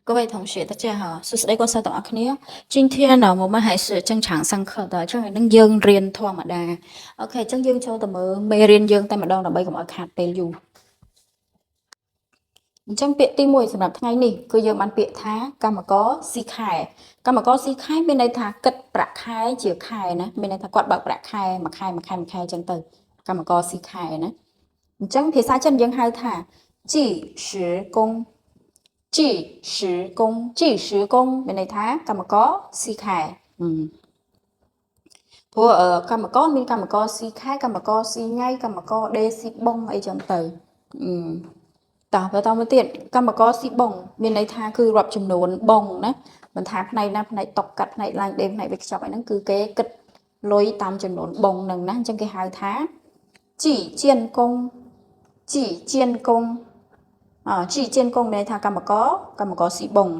各位同学，大家好，是谁过稍等啊？今天呢，我们还是正常上课的，这能យើងរៀនធម្មតា OK ចឹងយើងចូលទៅមើលមេរៀនយើងតែម្ដងដើម្បីកុំឲ្យខាតពេលយូរអញ្ចឹងពាក្យទី1សម្រាប់ថ្ងៃនេះគឺយើងបានពាក្យថាកម្មករស៊ីខែកម្មករស៊ីខែមានន័យថាគិតប្រាក់ខែជាខែណាមានន័យថាគាត់បើកប្រាក់ខែមួយខែចឹងទៅកម្មករស៊ីខែណាអញ្ចឹងភាសាចិនយើងហៅថា计时工计时工មានន័យថាកម្មករស៊ីខែព្រោះកម្មករមានកម្មករស៊ីខែកម្មករស៊ីថ្ងៃកម្មករដេស៊ីបងអីចឹងទៅតោះបន្តមកទៀតកម្មករស៊ីបងមានន័យថាគឺរាប់ចំនួនបងណាមិនថាផ្នែកណាផ្នែកតុកកាត់ផ្នែកឡាញដេផ្នែកវេចខ្ចប់អីហ្នឹងគឺគេគិតលុយតាមចំនួនបងហ្នឹងណាអញ្ចឹងគេហៅថាជីជៀនកងជីជៀនកងជីជៀនកងមានន័យថាកម្មករស៊ីបង